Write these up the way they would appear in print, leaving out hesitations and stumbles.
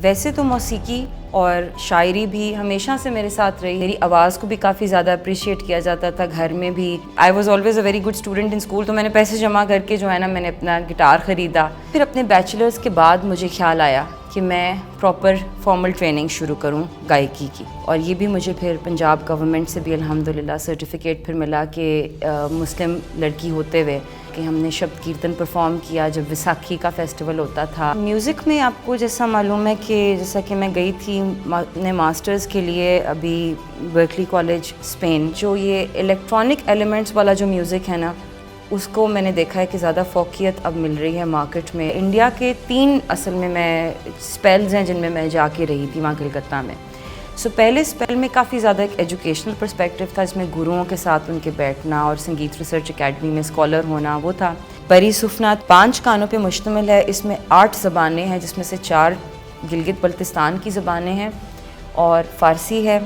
ویسے تو موسیقی اور شاعری بھی ہمیشہ سے میرے ساتھ رہی. میری آواز کو بھی کافی زیادہ اپریشیٹ کیا جاتا تھا گھر میں بھی. I was always a very good student in school, تو میں نے پیسے جمع کر کے جو ہے نا میں نے اپنا گٹار خریدا. پھر اپنے بیچلرس کے بعد مجھے خیال آیا کہ میں پراپر فارمل ٹریننگ شروع کروں گائیکی کی, اور یہ بھی مجھے پھر پنجاب گورنمنٹ سے بھی الحمدللہ سرٹیفکیٹ پھر ملا کہ مسلم لڑکی ہوتے ہوئے کہ ہم نے شبد کیرتن پرفارم کیا جب ویساکھی کا فیسٹیول ہوتا تھا. میوزک میں آپ کو جیسا معلوم ہے کہ جیسا کہ میں گئی تھی اپنے ماسٹرز کے لیے ابھی برکلی کالج اسپین, جو یہ الیکٹرانک ایلیمنٹس والا جو میوزک ہے نا اس کو میں نے دیکھا ہے کہ زیادہ فوقیت اب مل رہی ہے مارکیٹ میں. انڈیا کے 3 اصل میں اسپیلز ہیں جن میں میں جا کے رہی تھی وہاں کلکتہ میں. پہلے اسپیل میں کافی زیادہ ایک ایجوکیشنل پرسپیکٹیو تھا, جس میں گروؤں کے ساتھ ان کے بیٹھنا اور سنگیت ریسرچ اکیڈمی میں اسکالر ہونا وہ تھا. پری سفنات 5 گانوں پہ مشتمل ہے. اس میں 8 زبانیں ہیں جس میں سے 4 گلگت بلتستان کی زبانیں ہیں اور فارسی ہے,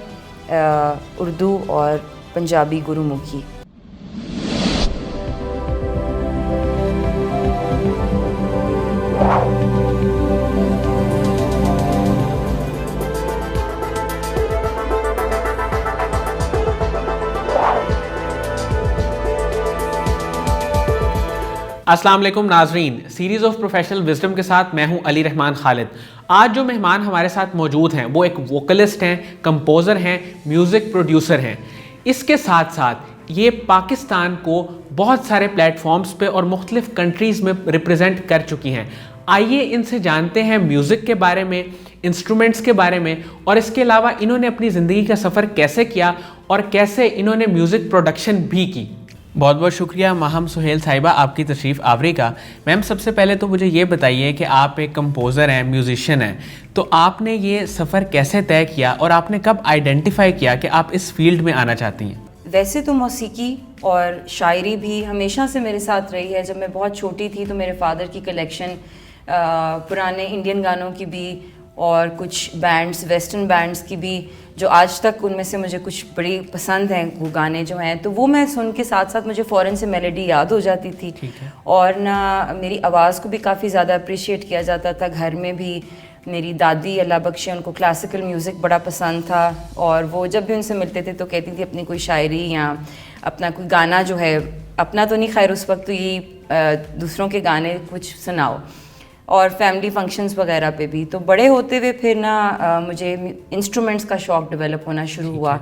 اردو اور پنجابی گرو مکھی. السلام علیکم ناظرین, سیریز آف پروفیشنل وزڈم کے ساتھ میں ہوں علی رحمان خالد. آج جو مہمان ہمارے ساتھ موجود ہیں وہ ایک ووکلسٹ ہیں, کمپوزر ہیں, میوزک پروڈیوسر ہیں. اس کے ساتھ ساتھ یہ پاکستان کو بہت سارے پلیٹ فارمز پہ اور مختلف کنٹریز میں ریپرزینٹ کر چکی ہیں. آئیے ان سے جانتے ہیں میوزک کے بارے میں, انسٹرومنٹس کے بارے میں, اور اس کے علاوہ انہوں نے اپنی زندگی کا سفر کیسے کیا اور کیسے انہوں نے میوزک پروڈکشن بھی کی. بہت بہت شکریہ ماہم سہیل صاحبہ آپ کی تشریف آوری کا. میم سب سے پہلے تو مجھے یہ بتائیے کہ آپ ایک کمپوزر ہیں, میوزیشین ہیں, تو آپ نے یہ سفر کیسے طے کیا اور آپ نے کب آئیڈینٹیفائی کیا کہ آپ اس فیلڈ میں آنا چاہتی ہیں؟ ویسے تو موسیقی اور شاعری بھی ہمیشہ سے میرے ساتھ رہی ہے. جب میں بہت چھوٹی تھی تو میرے فادر کی کلیکشن پرانے انڈین گانوں کی بھی اور کچھ بینڈز ویسٹرن بینڈز کی بھی, جو آج تک ان میں سے مجھے کچھ بڑی پسند ہیں وہ گانے جو ہیں, تو وہ میں سن کے ساتھ ساتھ مجھے فوراً سے میلوڈی یاد ہو جاتی تھی. اور نہ میری آواز کو بھی کافی زیادہ اپریشیٹ کیا جاتا تھا گھر میں بھی. میری دادی اللہ بخشے, ان کو کلاسیکل میوزک بڑا پسند تھا, اور وہ جب بھی ان سے ملتے تھے تو کہتی تھی اپنی کوئی شاعری یا اپنا کوئی گانا جو ہے, اپنا تو نہیں خیر اس وقت تو یہی دوسروں کے گانے کچھ سناؤ, اور فیملی فنکشنز وغیرہ پہ بھی. تو بڑے ہوتے ہوئے پھر نا مجھے انسٹرومنٹس کا شوق ڈیولپ ہونا شروع ہوا.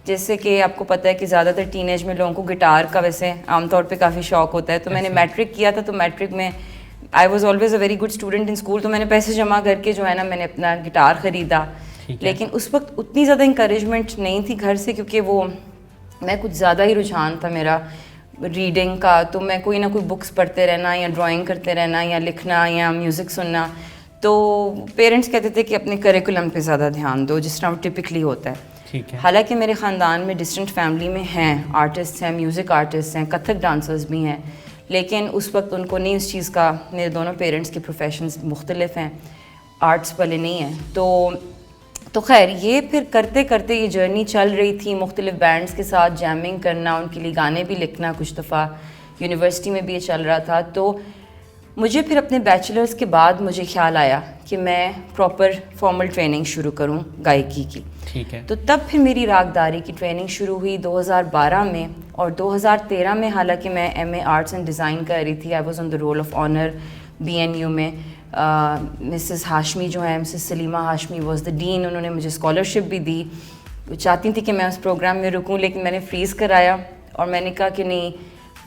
جیسے کہ آپ کو پتہ ہے کہ زیادہ تر ٹین ایج میں لوگوں کو گٹار کا ویسے عام طور پہ کافی شوق ہوتا ہے. تو میں نے میٹرک کیا تھا, تو میٹرک میں I was always a very good student in school, تو میں نے پیسے جمع کر کے جو ہے نا میں نے اپنا گٹار خریدا. لیکن اس وقت اتنی زیادہ انکریجمنٹ نہیں تھی گھر سے, کیونکہ وہ میں کچھ زیادہ ہی رجحان تھا میرا ریڈنگ کا, تو میں کوئی نہ کوئی بکس پڑھتے رہنا یا ڈرائنگ کرتے رہنا یا لکھنا یا میوزک سننا. تو پیرنٹس کہتے تھے کہ اپنے کریکولم پہ زیادہ دھیان دو, جس طرح وہ ٹپکلی ہوتا ہے. حالانکہ میرے خاندان میں ڈسٹنٹ فیملی میں ہیں آرٹسٹ ہیں, میوزک آرٹسٹ ہیں, کتھک ڈانسرز بھی ہیں, لیکن اس وقت ان کو نہیں اس چیز کا, میرے دونوں پیرنٹس کے پروفیشنز مختلف ہیں, آرٹس والے نہیں ہیں. تو خیر یہ پھر کرتے کرتے یہ جرنی چل رہی تھی, مختلف بینڈز کے ساتھ جیمنگ کرنا, ان کے لیے گانے بھی لکھنا, کچھ دفعہ یونیورسٹی میں بھی یہ چل رہا تھا. تو مجھے پھر اپنے بیچلرس کے بعد مجھے خیال آیا کہ میں پراپر فارمل ٹریننگ شروع کروں گائیکی کی. تو تب پھر میری راگداری کی ٹریننگ شروع ہوئی 2012 میں, اور 2013 میں حالانکہ میں M A arts and design کر رہی تھی. I was on the roll of honour BNU میں. مسز ہاشمی جو ہیں, Mrs Salima Hashmi was the dean, انہوں نے مجھے اسکالرشپ بھی دی. چاہتی تھی کہ میں اس پروگرام میں رکوں, لیکن میں نے فریز کرایا اور میں نے کہا کہ نہیں,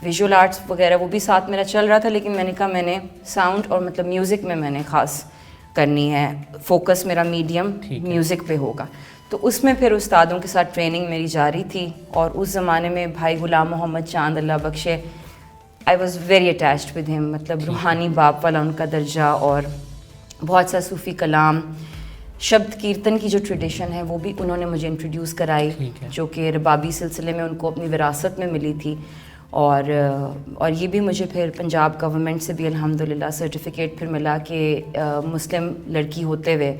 ویژول آرٹس وغیرہ وہ بھی ساتھ میرا چل رہا تھا, لیکن میں نے کہا میں نے ساؤنڈ اور مطلب میوزک میں نے خاص کرنی ہے, فوکس میرا میڈیم میوزک پہ ہوگا. تو اس میں پھر استادوں کے ساتھ ٹریننگ میری جاری تھی. اور اس زمانے میں بھائی غلام محمد چاند اللہ بخشے, I was very attached with ہم, مطلب روحانی باپ والا ان کا درجہ, اور بہت سا صوفی کلام, شبد کیرتن کی جو ٹریڈیشن ہے وہ بھی انہوں نے مجھے انٹروڈیوس کرائی, جو کہ ربابی سلسلے میں ان کو اپنی وراثت میں ملی تھی. اور یہ بھی مجھے پھر پنجاب گورنمنٹ سے بھی الحمدللہ سرٹیفکیٹ پھر ملا کہ مسلم لڑکی ہوتے ہوئے.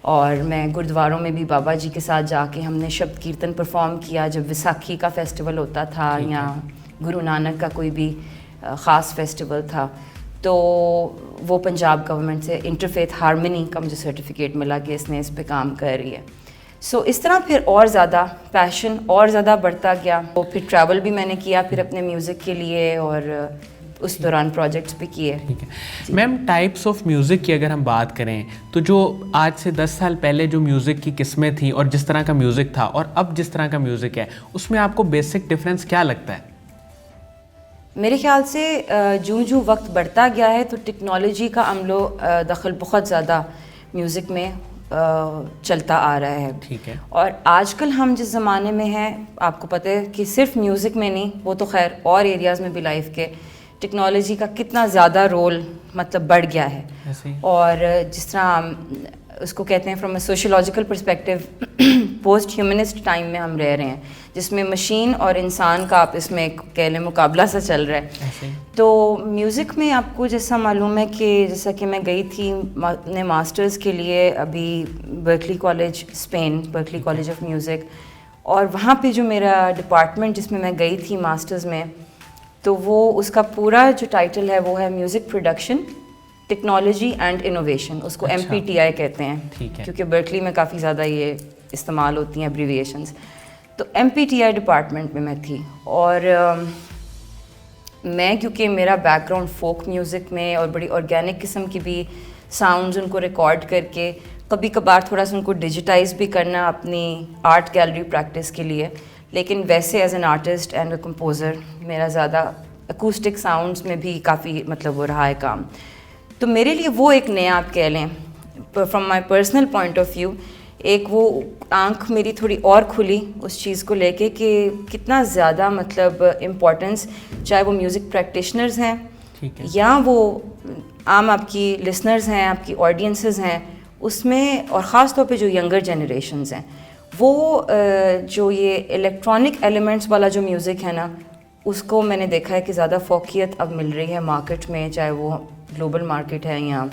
اور میں گردواروں میں بھی بابا جی کے ساتھ جا کے ہم نے شبد کیرتن پرفارم کیا جب ویساکھی کا فیسٹیول ہوتا تھا یا گرو نانک کا کوئی بھی خاص فیسٹیول تھا. تو وہ پنجاب گورنمنٹ سے انٹرفیتھ ہارمنی کا مجھے سرٹیفکیٹ ملا کہ اس نے اس پہ کام کر رہی ہے. سو اس طرح پھر اور زیادہ پیشن اور زیادہ بڑھتا گیا. وہ پھر ٹریول بھی میں نے کیا پھر اپنے میوزک کے لیے, اور اس دوران پروجیکٹس بھی کیے. ٹھیک ہے میم, ٹائپس آف میوزک کی اگر ہم بات کریں تو جو آج سے 10 سال پہلے جو میوزک کی قسمیں تھیں اور جس طرح کا میوزک تھا اور اب جس طرح کا میوزک ہے, اس میں آپ کو بیسک ڈفرینس کیا لگتا ہے؟ میرے خیال سے جو وقت بڑھتا گیا ہے تو ٹیکنالوجی کا عمل و دخل بہت زیادہ میوزک میں چلتا آ رہا ہے. ٹھیک ہے. اور آج کل ہم جس زمانے میں ہیں, آپ کو پتہ ہے کہ صرف میوزک میں نہیں, وہ تو خیر اور ایریاز میں بھی لائف کے ٹیکنالوجی کا کتنا زیادہ رول مطلب بڑھ گیا ہے. اور جس طرح اس کو کہتے ہیں from a sociological perspective, post humanist time میں ہم رہ رہے ہیں جس میں مشین اور انسان کا آپس میں ایک کہہ لیں مقابلہ سا چل رہا ہے. تو میوزک میں آپ کو جیسا معلوم ہے کہ جیسا کہ میں گئی تھی اپنے ماسٹرز کے لیے ابھی Berklee college Spain, Berklee college of music, اور وہاں پہ جو میرا ڈپارٹمنٹ جس میں گئی تھی ماسٹرز میں, تو وہ اس کا پورا جو ٹائٹل ہے وہ ہے music production technology and innovation. اس کو MPTI کہتے ہیں کیونکہ برکلی میں کافی زیادہ یہ استعمال ہوتی ہیں ایبریویشنز. تو MPTI ڈپارٹمنٹ میں تھی, اور میں کیونکہ میرا بیک گراؤنڈ فوک میوزک میں اور بڑی آرگینک قسم کی بھی ساؤنڈز ان کو ریکارڈ کر کے کبھی کبھار تھوڑا سا ان کو ڈیجیٹائز بھی کرنا اپنی آرٹ گیلری پریکٹس کے لیے, لیکن ویسے as an artist and a composer میرا زیادہ اکوسٹک ساؤنڈس میں بھی کافی مطلب وہ رہا ہے کام. تو میرے لیے وہ ایک نیا آپ کہہ لیں from my personal point of view, ایک وہ آنکھ میری تھوڑی اور کھلی اس چیز کو لے کے کہ کتنا زیادہ مطلب امپورٹنس, چاہے وہ میوزک پریکٹیشنرز ہیں یا وہ عام آپ کی لسنرز ہیں, آپ کی آڈینسز ہیں, اس میں اور خاص طور پہ جو ینگر جنریشنز ہیں, وہ جو یہ الیکٹرانک ایلیمنٹس والا جو میوزک ہے نا, اس کو میں نے دیکھا ہے کہ زیادہ فوقیت اب مل رہی ہے مارکیٹ میں, چاہے وہ گلوبل مارکیٹ ہے یا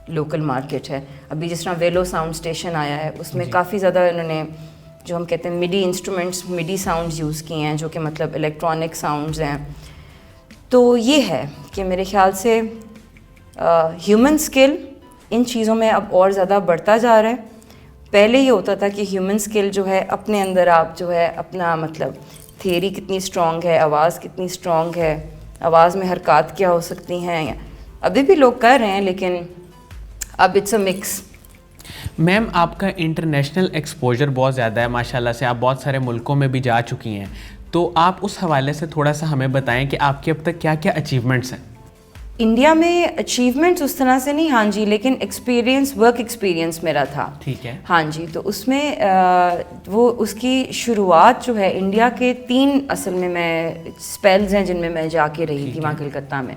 لوکل مارکیٹ ہے. ابھی جس طرح ویلو ساؤنڈ اسٹیشن آیا ہے, اس میں کافی زیادہ انہوں نے جو ہم کہتے ہیں میڈی انسٹرومنٹس, میڈی ساؤنڈز یوز کیے ہیں جو کہ مطلب الیکٹرانک ساؤنڈز ہیں. تو یہ ہے کہ میرے خیال سے ہیومن اسکل ان چیزوں میں اب اور زیادہ بڑھتا جا رہا ہے. پہلے یہ ہوتا تھا کہ ہیومن اسکل جو ہے اپنے اندر آپ جو ہے اپنا مطلب تھیوری کتنی اسٹرانگ ہے, آواز کتنی اسٹرانگ ہے, آواز میں حرکات کیا ہو سکتی ہیں, ابھی بھی لوگ کر رہے ہیں لیکن اب اٹس اے مکس. میم آپ کا انٹرنیشنل ایکسپوجر بہت زیادہ ہے ماشاء اللہ سے, آپ بہت سارے ملکوں میں بھی جا چکی ہیں, تو آپ اس حوالے سے تھوڑا سا ہمیں بتائیں کہ آپ کے اب تک کیا کیا اچیومنٹس ہیں؟ انڈیا میں اچیومنٹس اس طرح سے نہیں, ہاں جی, لیکن ایکسپیرینس, ورک ایکسپیرینس میرا تھا. ٹھیک ہے. ہاں جی, تو اس میں وہ اس کی شروعات جو ہے انڈیا کے 3 اصل میں اسپیلز ہیں جن میں میں جا کے رہی تھی وہاں کلکتہ میں.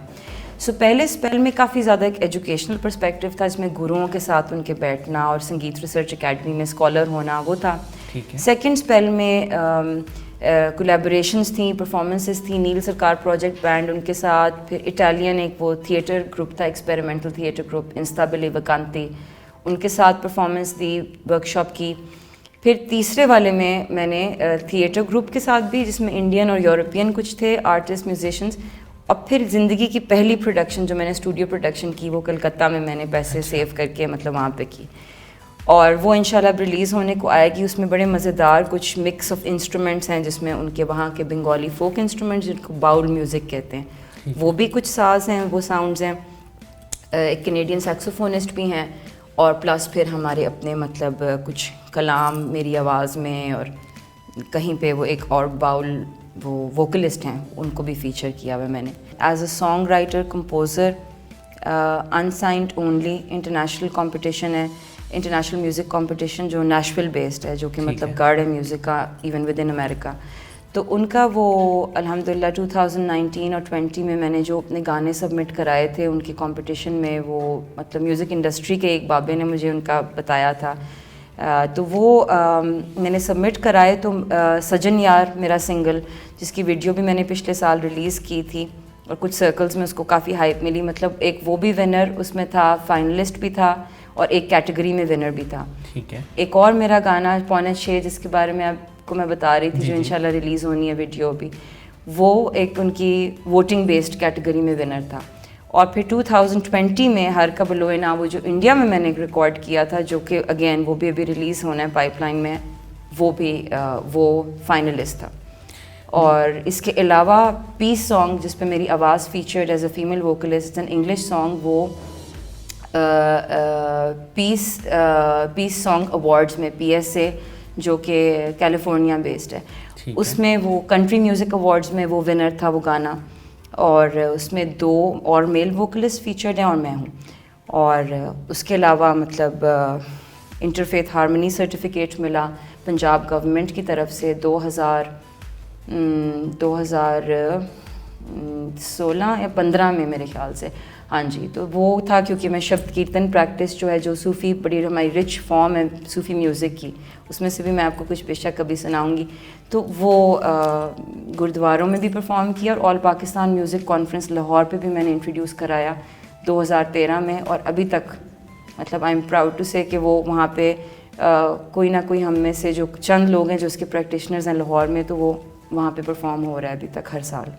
سو پہلے اسپیل میں کافی زیادہ ایک ایجوکیشنل پرسپیکٹیو تھا, جس میں گروؤں کے ساتھ ان کے بیٹھنا اور سنگیت ریسرچ اکیڈمی میں اسکالر ہونا وہ تھا. سیکنڈ اسپیل میں کولیبوریشنس تھیں, پرفارمنسز تھیں, نیل سرکار پروجیکٹ بینڈ ان کے ساتھ, پھر اٹالین ایک وہ تھیٹر گروپ تھا, ایکسپیریمنٹل تھیٹر گروپ انسٹابیلی وکانتی, ان کے ساتھ پرفارمنس دی, ورک شاپ کی. پھر تیسرے والے میں نے تھیٹر گروپ کے ساتھ بھی, جس میں انڈین اور یورپین کچھ تھے آرٹسٹ میوزیشنز, اور پھر زندگی کی پہلی پروڈکشن جو میں نے اسٹوڈیو پروڈکشن کی وہ کلکتہ میں نے پیسے سیو کر کے مطلب وہاں پہ کی, اور وہ انشاءاللہ اب ریلیز ہونے کو آئے گی. اس میں بڑے مزیدار کچھ مکس آف انسٹرومنٹس ہیں, جس میں ان کے وہاں کے بنگالی فوک انسٹرومنٹس جن کو باؤل میوزک کہتے ہیں وہ بھی کچھ ساز ہیں, وہ ساؤنڈز ہیں, ایک کینیڈین سیکسوفونسٹ بھی ہیں, اور پلس پھر ہمارے اپنے مطلب کچھ کلام میری آواز میں, اور کہیں پہ وہ ایک اور باؤل وہ ووکلسٹ ہیں ان کو بھی فیچر کیا ہوا میں نے. As a song writer, composer, unsigned only international competition ہے, انٹرنیشنل میوزک کمپٹیشن جو نیشول بیسڈ ہے, جو کہ مطلب گارڈ ہے میوزک کا ایون ود ان امریکہ. تو ان کا وہ الحمدللہ 2019 اور 20 میں نے جو اپنے گانے سبمٹ کرائے تھے ان کی کمپٹیشن میں, وہ مطلب میوزک انڈسٹری کے ایک بابے نے مجھے ان کا بتایا تھا, تو وہ میں نے سبمٹ کرائے. تو سجن یار میرا سنگل, جس کی ویڈیو بھی میں نے پچھلے سال ریلیز کی تھی, اور کچھ سرکلز میں اس کو کافی ہائپ ملی, مطلب ایک وہ بھی ونر اس میں تھا, فائنلسٹ بھی تھا, اور ایک کیٹیگری میں ونر بھی تھا. ٹھیک ہے. ایک اور میرا گانا 5.6 جس کے بارے میں آپ کو میں بتا رہی تھی, جو انشاءاللہ ریلیز ہونی ہے ویڈیو بھی, وہ ایک ان کی ووٹنگ بیسڈ کیٹیگری میں ونر تھا. اور پھر 2020 میں ہر کا بلوئنا وہ جو انڈیا میں نے ریکارڈ کیا تھا, جو کہ اگین وہ بھی ابھی ریلیز ہونا ہے پائپ لائن میں, وہ فائنلسٹ تھا. اور اس کے علاوہ پیس سانگ جس پہ میری آواز featured as a female vocalist, an English song, وہ پیس سانگ ایوارڈز میں PSA جو کہ کیلیفورنیا بیسڈ ہے, اس میں وہ کنٹری میوزک ایوارڈز میں وہ ونر تھا وہ گانا. اور اس میں 2 اور میل ووکلسٹ فیچرڈ ہیں اور میں ہوں. اور اس کے علاوہ مطلب انٹرفیتھ ہارمنی سرٹیفکیٹ ملا پنجاب گورنمنٹ کی طرف سے 2016 یا 15 میں میرے خیال سے. ہاں جی, تو وہ تھا کیونکہ میں شبد کیرتن پریکٹس جو ہے, جو صوفی بڑی ہماری رچ فارم ہے صوفی میوزک کی, اس میں سے بھی میں آپ کو کچھ بے شک کبھی سناؤں گی. تو وہ گردواروں میں بھی پرفارم کیا, اور آل پاکستان میوزک کانفرنس لاہور پہ بھی میں نے انٹروڈیوس کرایا 2013 میں. اور ابھی تک مطلب آئی ایم پراؤڈ ٹو سے کہ وہ وہاں پہ کوئی نہ کوئی ہم میں سے جو چند لوگ ہیں جو اس کے پریکٹیشنرز ہیں لاہور میں, تو وہ وہاں پہ پرفارم ہو رہا ہے ابھی تک ہر سال.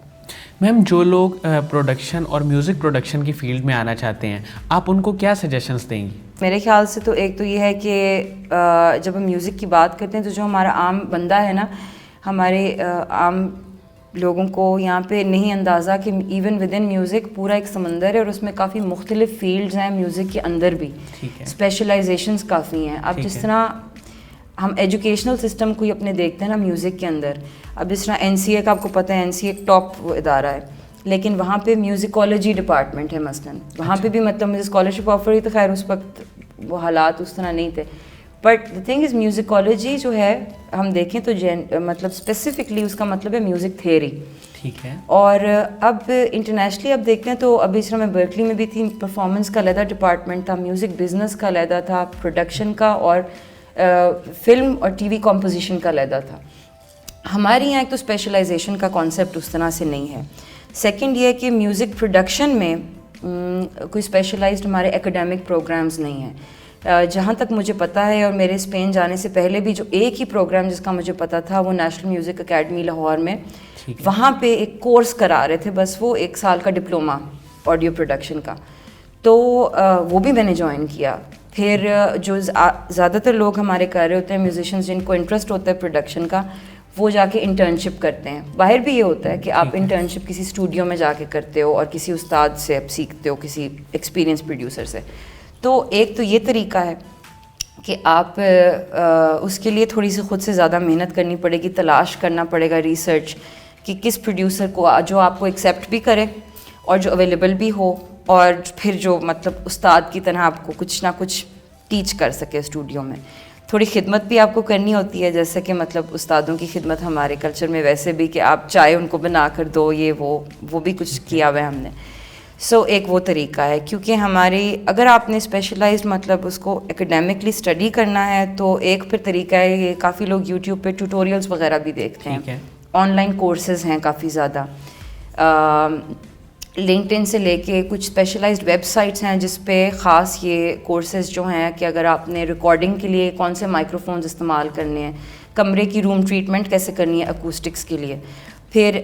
میم, جو لوگ پروڈکشن اور میوزک پروڈکشن کی فیلڈ میں آنا چاہتے ہیں, آپ ان کو کیا سجیشنس دیں گی؟ میرے خیال سے تو ایک تو یہ ہے کہ جب ہم میوزک کی بات کرتے ہیں تو جو ہمارا عام بندہ ہے نا, ہمارے عام لوگوں کو یہاں پہ نہیں اندازہ کہ ایون ود ان میوزک پورا ایک سمندر ہے, اور اس میں کافی مختلف فیلڈز ہیں میوزک کے اندر بھی, اسپیشلائزیشنز کافی ہیں. اب جس طرح ہم ایجوکیشنل سسٹم کو ہی اپنے دیکھتے ہیں نا میوزک کے اندر, اب جس طرح NCA کا آپ کو پتہ ہے, NCA ایک ٹاپ وہ ادارہ ہے, لیکن وہاں پہ میوزیکالوجی ڈپارٹمنٹ ہے مثلاً, وہاں پہ بھی مطلب مجھے اسکالرشپ آفر ہوئی, تو خیر اس وقت وہ حالات اس طرح نہیں تھے. بٹ دا تھنگ از میوزیکالوجی جو ہے ہم دیکھیں تو مطلب اسپیسیفکلی اس کا مطلب ہے میوزک تھیوری. ٹھیک ہے. اور اب انٹرنیشنلی اب دیکھتے ہیں تو ابھی اس طرح میں برکلی میں بھی تھی, پرفارمنس کا علیحدہ ڈپارٹمنٹ تھا, میوزک بزنس کا علیحدہ تھا, پروڈکشن کا اور فلم اور TV کمپوزیشن کا علیحدہ تھا. ہمارے یہاں ایک تو اسپیشلائزیشن کا کانسیپٹ اس طرح سے نہیں ہے. سیکنڈ یہ کہ میوزک پروڈکشن میں کوئی اسپیشلائزڈ ہمارے ایکڈیمک پروگرامز نہیں ہیں. جہاں تک مجھے پتہ ہے, اور میرے اسپین جانے سے پہلے بھی جو ایک ہی پروگرام جس کا مجھے پتہ تھا وہ نیشنل میوزک اکیڈمی لاہور میں, وہاں پہ ایک کورس کرا رہے تھے بس, وہ 1 سال کا ڈپلوما آڈیو پروڈکشن کا, تو وہ بھی میں نے جوائن کیا. پھر جو زیادہ تر لوگ ہمارے کر رہے ہوتے ہیں میوزیشنز جن کو انٹرسٹ ہوتا ہے پروڈکشن کا, وہ جا کے انٹرنشپ کرتے ہیں. باہر بھی یہ ہوتا ہے کہ آپ انٹرنشپ کسی اسٹوڈیو میں جا کے کرتے ہو اور کسی استاد سے آپ سیکھتے ہو, کسی ایکسپیرینس پروڈیوسر سے. تو ایک تو یہ طریقہ ہے کہ آپ اس کے لیے تھوڑی سی خود سے زیادہ محنت کرنی پڑے گی, تلاش کرنا پڑے گا, ریسرچ کہ کس پروڈیوسر کو جو آپ کو ایکسیپٹ بھی کرے اور جو اویلیبل بھی ہو, اور پھر جو مطلب استاد کی طرح آپ کو کچھ نہ کچھ ٹیچ کر سکے اسٹوڈیو میں. تھوڑی خدمت بھی آپ کو کرنی ہوتی ہے, جیسے کہ مطلب استادوں کی خدمت ہمارے کلچر میں ویسے بھی کہ آپ چائے ان کو بنا کر دو, یہ وہ بھی کچھ کیا ہوا ہے ہم نے. سو ایک وہ طریقہ ہے, کیونکہ ہماری اگر آپ نے اسپیشلائزڈ مطلب اس کو اکیڈیمکلی اسٹڈی کرنا ہے تو ایک پھر طریقہ ہے, یہ کافی لوگ یوٹیوب پہ ٹیوٹوریلز وغیرہ بھی دیکھتے ہیں, آن لائن کورسز ہیں کافی زیادہ, لنکڈ ان سے لے کے کچھ اسپیشلائزڈ ویب سائٹس ہیں جس پہ خاص یہ کورسز جو ہیں کہ اگر آپ نے ریکارڈنگ کے لیے کون سے مائکرو فونز استعمال کرنے ہیں, کمرے کی روم ٹریٹمنٹ کیسے کرنی ہے اکوسٹکس کے لیے, پھر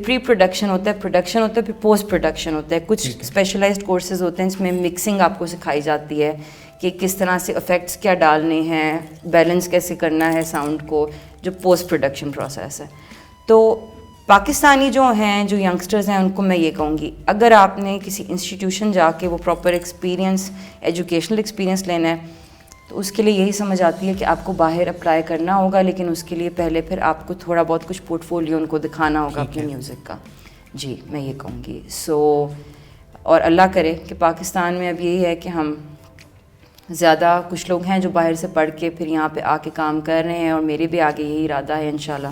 پری پروڈکشن ہوتا ہے, پروڈکشن ہوتا ہے, پھر پوسٹ پروڈکشن ہوتا ہے. کچھ اسپیشلائزڈ کورسز ہوتے ہیں جس میں مکسنگ آپ کو سکھائی جاتی ہے کہ کس طرح سے افیکٹس کیا ڈالنے ہیں, بیلنس کیسے کرنا ہے ساؤنڈ کو, جو پوسٹ پروڈکشن پروسیس ہے. تو پاکستانی جو ہیں, جو ینگسٹرز ہیں, ان کو میں یہ کہوں گی اگر آپ نے کسی انسٹیٹیوشن جا کے وہ پراپر ایکسپیرینس, ایجوکیشنل ایکسپیرینس لینا ہے, تو اس کے لیے یہی سمجھ آتی ہے کہ آپ کو باہر اپلائی کرنا ہوگا, لیکن اس کے لیے پہلے پھر آپ کو تھوڑا بہت کچھ پورٹ فولیو ان کو دکھانا ہوگا اپنے میوزک کا. جی میں یہ کہوں گی. سو اور اللہ کرے کہ پاکستان میں اب یہی ہے کہ ہم زیادہ کچھ لوگ ہیں جو باہر سے پڑھ کے پھر یہاں پہ آ کے کام کر رہے ہیں, اور میرے بھی آگے یہی ارادہ ہے انشاءاللہ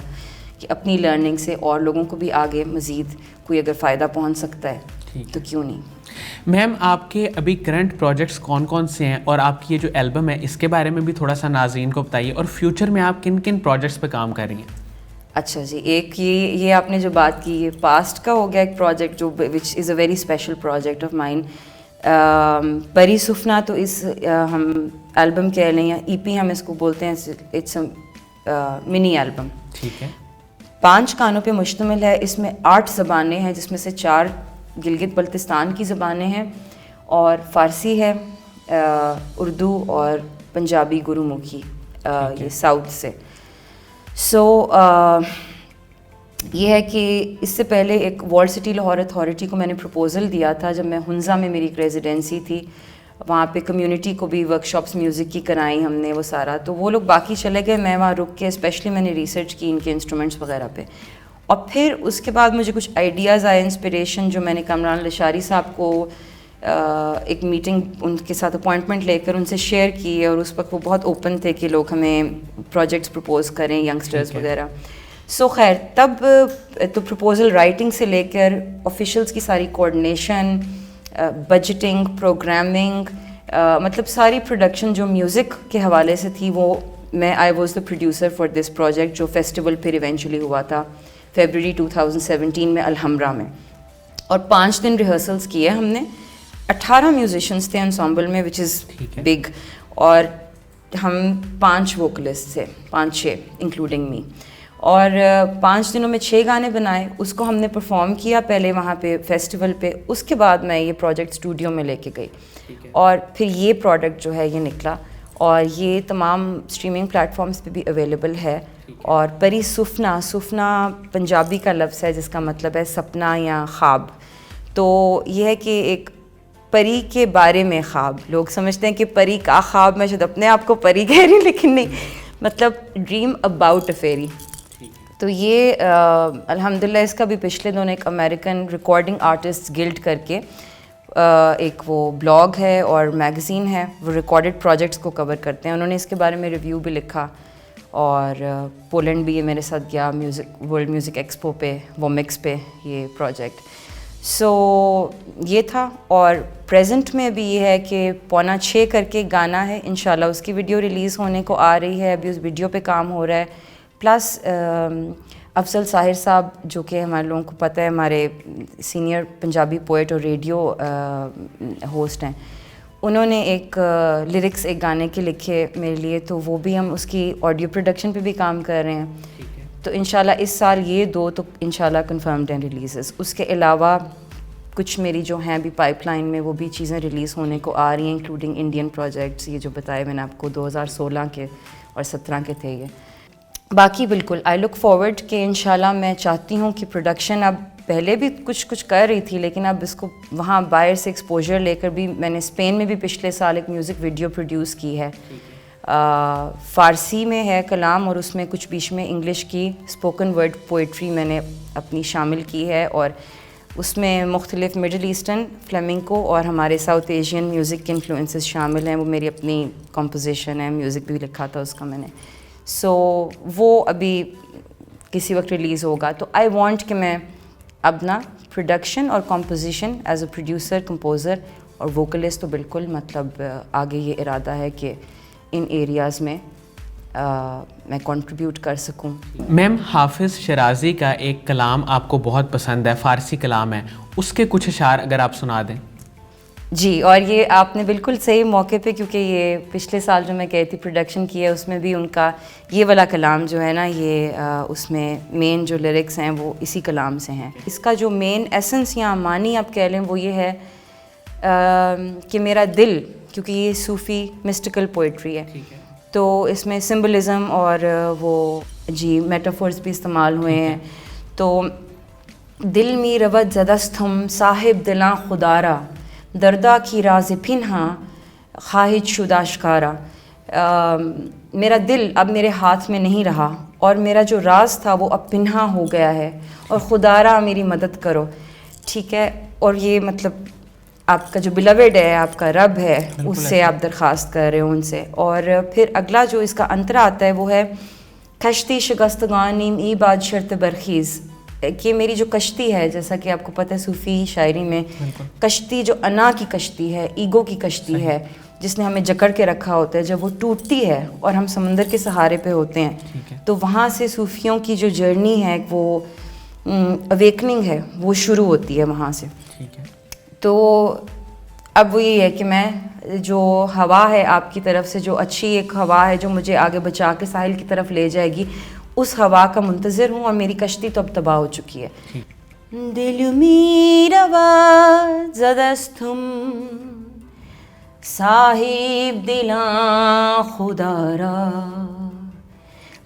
کہ اپنی لرننگ سے اور لوگوں کو بھی آگے مزید کوئی اگر فائدہ پہنچ سکتا ہے تو کیوں نہیں. میم آپ کے ابھی کرنٹ پروجیکٹس کون کون سے ہیں, اور آپ کی یہ جو البم ہے اس کے بارے میں بھی تھوڑا سا ناظرین کو بتائیے, اور فیوچر میں آپ کن کن پروجیکٹس پہ کام کر رہی ہیں؟ اچھا جی, ایک یہ آپ نے جو بات کی, یہ پاسٹ کا ہو گیا ایک پروجیکٹ جو which is a very special project of mine, پری سفنا. تو اس ہم البم کہہ لیں یا EP ہم اس کو بولتے ہیں, اٹس منی البم. ٹھیک ہے. 5 گانوں پہ مشتمل ہے. اس میں 8 زبانیں ہیں جس میں سے 4 گلگت بلتستان کی زبانیں ہیں اور فارسی ہے, اردو اور پنجابی گرومکھی یہ ساؤتھ سے. سو یہ ہے کہ اس سے پہلے ایک وارلڈ سٹی لاہور اتھارٹی کو میں نے پروپوزل دیا تھا جب میں ہنزا میں میری ایک ریزیڈنسی تھی. وہاں پہ کمیونٹی کو بھی ورک شاپس میوزک کی کرائی ہم نے وہ سارا, تو وہ لوگ باقی چلے گئے, میں وہاں رک کے اسپیشلی میں نے ریسرچ کی ان کے انسٹرومنٹس وغیرہ پہ. اور پھر اس کے بعد مجھے کچھ آئیڈیاز آئے, انسپریشن, جو میں نے کامران لشاری صاحب کو ایک میٹنگ ان کے ساتھ اپوائنٹمنٹ لے کر ان سے شیئر کی, اور اس وقت وہ بہت اوپن تھے کہ لوگ ہمیں پروجیکٹس پرپوز کریں, ینگسٹرز وغیرہ. سو خیر تب تو پرپوزل رائٹنگ سے لے کر آفیشلس کی ساری کوآرڈینیشن, بجٹنگ, پروگرامنگ, مطلب ساری پروڈکشن جو میوزک کے حوالے سے تھی وہ میں I was the producer for this project, جو فیسٹیول پھر ایونچولی ہوا تھا فیبرری 2017 میں الحمرا میں. اور 5 دن ریہرسلس کیے ہم نے. 18 میوزیشنس تھے انسامبل میں, وچ از بگ, اور ہم 5 ووکلسٹ تھے, 5-6 انکلوڈنگ می. اور 5 دنوں میں 6 گانے بنائے, اس کو ہم نے پرفارم کیا پہلے وہاں پہ فیسٹیول پہ. اس کے بعد میں یہ پروجیکٹ اسٹوڈیو میں لے کے گئی, اور پھر یہ پروڈکٹ جو ہے یہ نکلا, اور یہ تمام اسٹریمنگ پلیٹ فارمس پہ بھی اویلیبل ہے. اور پری سفنا, سفنا پنجابی کا لفظ ہے جس کا مطلب ہے سپنا یا خواب. تو یہ ہے کہ ایک پری کے بارے میں خواب, لوگ سمجھتے ہیں کہ پری کا خواب, میں شاید اپنے آپ کو پری کہہ رہی ہوں, لیکن نہیں, مطلب ڈریم اباؤٹ اے فیری. تو یہ الحمدللہ اس کا بھی پچھلے دنوں ایک امریکن ریکارڈنگ آرٹسٹ گلڈ کر کے ایک وہ بلاگ ہے اور میگزین ہے, وہ ریکارڈڈ پروجیکٹس کو کور کرتے ہیں. انہوں نے اس کے بارے میں ریویو بھی لکھا, اور پولینڈ بھی یہ میرے ساتھ گیا میوزک ورلڈ میوزک ایکسپو پہ, وومکس پہ یہ پروجیکٹ. سو یہ تھا. اور پریزنٹ میں بھی یہ ہے کہ 5:45 کر کے گانا ہے, انشاءاللہ اس کی ویڈیو ریلیز ہونے کو آ رہی ہے, ابھی اس ویڈیو پہ کام ہو رہا ہے. پلس افضل ساحر صاحب جو کہ ہمارے لوگوں کو پتہ ہے ہمارے سینئر پنجابی پوئٹ اور ریڈیو ہوسٹ ہیں, انہوں نے ایک لیرکس ایک گانے کے لکھے میرے لیے, تو وہ بھی ہم اس کی آڈیو پروڈکشن پہ بھی کام کر رہے ہیں. تو انشاءاللہ اس سال یہ 2 تو انشاءاللہ کنفرمڈ ہیں ریلیزز. اس کے علاوہ کچھ میری جو ہیں ابھی پائپ لائن میں وہ بھی چیزیں ریلیز ہونے کو آ رہی ہیں, انکلوڈنگ انڈین پروجیکٹس, یہ جو بتائے میں نے آپ کو 2016 کے اور 17 کے تھے یہ. باقی بالکل آئی لک فارورڈ کہ انشاءاللہ میں چاہتی ہوں کہ پروڈکشن, اب پہلے بھی کچھ کر رہی تھی, لیکن اب اس کو وہاں باہر سے ایکسپوجر لے کر بھی, میں نے اسپین میں بھی پچھلے سال ایک میوزک ویڈیو پروڈیوس کی ہے, فارسی میں ہے کلام, اور اس میں کچھ بیچ میں انگلش کی اسپوکن ورڈ پوئٹری میں نے اپنی شامل کی ہے, اور اس میں مختلف مڈل ایسٹرن, فلیمنکو اور ہمارے ساؤتھ ایشین میوزک کے انفلوئنسز شامل ہیں. وہ میری اپنی کمپوزیشن ہے, میوزک بھی لکھا تھا اس کا میں نے. سو وہ ابھی کسی وقت ریلیز ہوگا. تو آئی وانٹ کہ میں اب نا پروڈکشن اور composition as a producer, composer اور ووکلسٹ, تو بالکل مطلب آگے یہ ارادہ ہے کہ ان ایریاز میں میں کنٹریبیوٹ کر سکوں. میم حافظ شیرازی کا ایک کلام آپ کو بہت پسند ہے, فارسی کلام ہے, اس کے کچھ اشعار اگر آپ سنا دیں. جی, اور یہ آپ نے بالکل صحیح موقع پہ, کیونکہ یہ پچھلے سال جو میں کہی تھی پروڈکشن کی ہے, اس میں بھی ان کا یہ والا کلام جو ہے نا, یہ اس میں مین جو لیرکس ہیں وہ اسی کلام سے ہیں. اس کا جو مین ایسنس یا معنی آپ کہہ لیں وہ یہ ہے کہ میرا دل, کیونکہ یہ صوفی مسٹیکل پوئٹری ہے, تو اس میں سمبلزم اور وہ جی میٹافورز بھی استعمال ہوئے ہیں. تو دل می رود زدستم صاحب دلاں خدارا, دردا کی راز پنہا خواہد شد آشکارا. میرا دل اب میرے ہاتھ میں نہیں رہا, اور میرا جو راز تھا وہ اب پنہا ہو گیا ہے, اور خدارا میری مدد کرو. ٹھیک ہے, اور یہ مطلب آپ کا جو بلوڈ ہے, آپ کا رب ہے, اس سے آپ درخواست کر رہے ہو ان سے. اور پھر اگلا جو اس کا انترا آتا ہے وہ ہے کشتی شکستگانیم ای باد شرط برخیز, کہ میری جو کشتی ہے, جیسا کہ آپ کو پتہ ہے صوفی شاعری میں کشتی جو انا کی کشتی ہے, ایگو کی کشتی ہے, جس نے ہمیں جکڑ کے رکھا ہوتا ہے, جب وہ ٹوٹتی ہے اور ہم سمندر کے سہارے پہ ہوتے ہیں, تو وہاں سے صوفیوں کی جو جرنی ہے, وہ اویکننگ ہے, وہ شروع ہوتی ہے وہاں سے. تو اب وہ یہ ہے کہ میں جو ہوا ہے آپ کی طرف سے, جو اچھی ایک ہوا ہے جو مجھے آگے بچا کے ساحل کی طرف لے جائے گی, اس ہوا کا منتظر ہوں, اور میری کشتی تو اب تباہ ہو چکی ہے. دل میرا آواز زدستم صاحب دلاں خدا را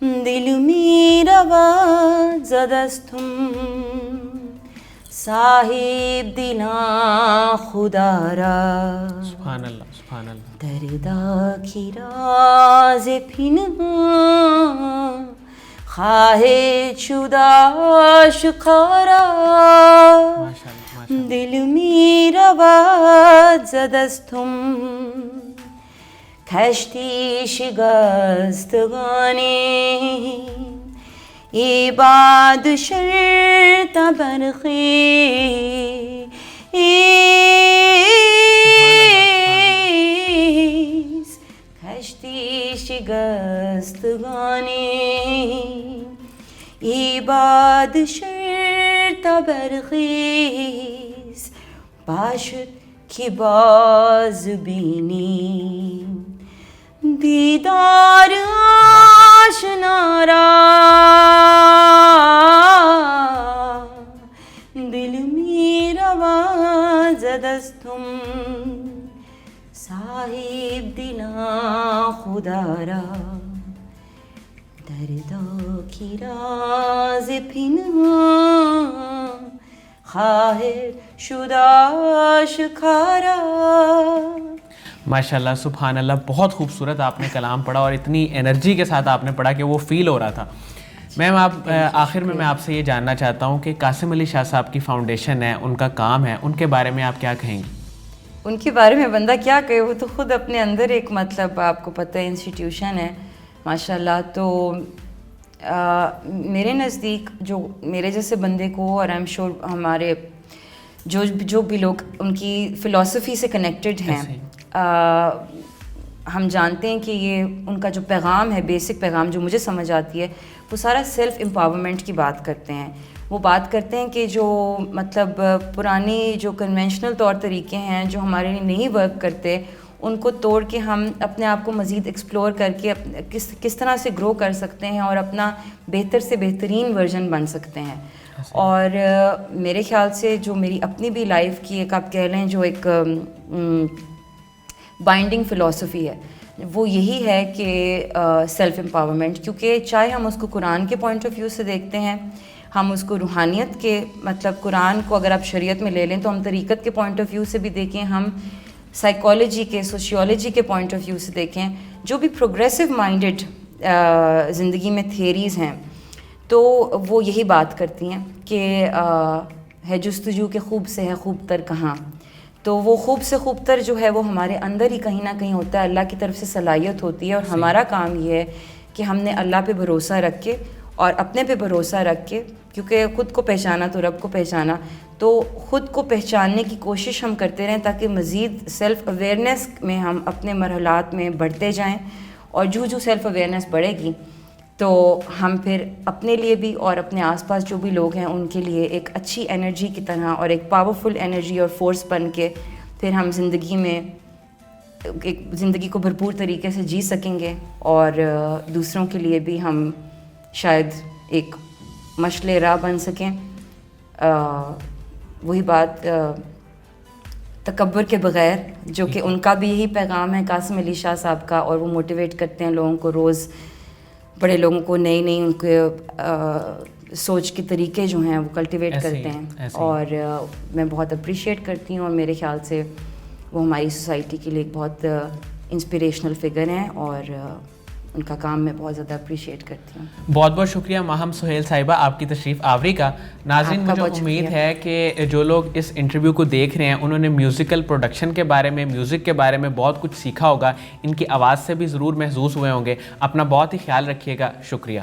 دل میرا آواز زدستم صاحب دلاں خدا را سبحان اللہ سبحان اللہ. دردا کی راز پنہاں خواہے شدہ آشکارا دل میرا آواز زدستم کشتی شکستگانی ای باد شرط برخی کشتی شکستگانی ای باد شرط برخیز باشد که باز بینی دیدار آشنا را دل میرا آواز زدستم صاحب دلاں خدا را دردا کی راز پنہاں خواہر شدہ آشکارا. ماشاء اللہ سبحان اللہ, بہت خوبصورت آپ نے کلام پڑھا اور اتنی انرجی کے ساتھ آپ نے پڑھا کہ وہ فیل ہو رہا تھا. میم آپ آخر میں آپ سے یہ جاننا چاہتا ہوں کہ قاسم علی شاہ صاحب کی فاؤنڈیشن ہے, ان کا کام ہے, ان کے بارے میں آپ کیا کہیں گی؟ ان کے بارے میں بندہ کیا کہے, وہ تو خود اپنے اندر ایک مطلب آپ کو پتہ ہے انسٹیٹیوشن ہے ماشاء اللہ. تو میرے نزدیک جو میرے جیسے بندے کو, اور آئی ایم شیور ہمارے جو بھی لوگ ان کی فلاسفی سے کنیکٹڈ ہیں, ہم جانتے ہیں کہ یہ ان کا جو پیغام ہے, بیسک پیغام جو مجھے سمجھ آتی ہے, وہ سارا سیلف امپاورمنٹ کی بات کرتے ہیں. وہ بات کرتے ہیں کہ جو مطلب پرانی جو کنونشنل طور طریقے ہیں جو ہمارے لیے نہیں ورک کرتے, ان کو توڑ کے ہم اپنے آپ کو مزید ایکسپلور کر کے کس طرح سے گرو کر سکتے ہیں اور اپنا بہتر سے بہترین ورژن بن سکتے ہیں. اور میرے خیال سے جو میری اپنی بھی لائف کی ایک آپ کہہ لیں جو ایک بائنڈنگ فلاسفی ہے, وہ یہی ہے کہ سیلف امپاورمنٹ. کیونکہ چاہے ہم اس کو قرآن کے پوائنٹ آف ویو سے دیکھتے ہیں, ہم اس کو روحانیت کے مطلب قرآن کو اگر آپ شریعت میں لے لیں تو ہم طریقت کے پوائنٹ آف ویو سے بھی دیکھیں, ہم سائیکالوجی کے, سوشیولوجی کے پوائنٹ آف ویو سے دیکھیں, جو بھی پروگریسو مائنڈڈ زندگی میں تھیریز ہیں, تو وہ یہی بات کرتی ہیں کہ ہے جستجو کے خوب سے ہے خوب تر کہاں. تو وہ خوب سے خوب تر جو ہے وہ ہمارے اندر ہی کہیں نہ کہیں ہوتا ہے, اللہ کی طرف سے صلاحیت ہوتی ہے. اور ہمارا کام یہ ہے کہ ہم نے اللہ پہ بھروسہ رکھ کے اور اپنے پہ بھروسہ رکھ کے, کیونکہ خود کو پہچانا تو رب کو پہچانا, تو خود کو پہچاننے کی کوشش ہم کرتے رہیں تاکہ مزید سیلف اویئرنیس میں ہم اپنے مرحلات میں بڑھتے جائیں. اور جو سیلف اویئرنیس بڑھے گی تو ہم پھر اپنے لیے بھی اور اپنے آس پاس جو بھی لوگ ہیں ان کے لیے ایک اچھی انرجی کی طرح اور ایک پاورفل انرجی اور فورس بن کے پھر ہم زندگی میں ایک زندگی کو بھرپور طریقے سے جی سکیں گے, اور دوسروں کے لیے بھی ہم شاید ایک مشعل راہ بن سکیں. وہی بات تکبر کے بغیر, جو کہ ان کا بھی یہی پیغام ہے قاسم علی شاہ صاحب کا, اور وہ موٹیویٹ کرتے ہیں لوگوں کو, روز بڑے لوگوں کو نئی ان کے سوچ کے طریقے جو ہیں وہ کلٹیویٹ کرتے ہیں. اور میں بہت اپریشیٹ کرتی ہوں, اور میرے خیال سے وہ ہماری سوسائٹی کے لیے ایک بہت انسپریشنل فگر ہیں, اور ان کا کام میں بہت زیادہ اپریشیٹ کرتی ہوں. بہت بہت شکریہ ماہم سہیل صاحبہ آپ کی تشریف آوری کا. ناظرین, مجھے امید ہے کہ جو لوگ اس انٹرویو کو دیکھ رہے ہیں انہوں نے میوزیکل پروڈکشن کے بارے میں, میوزک کے بارے میں بہت کچھ سیکھا ہوگا, ان کی آواز سے بھی ضرور محظوظ ہوئے ہوں گے. اپنا بہت ہی خیال رکھیے گا. شکریہ.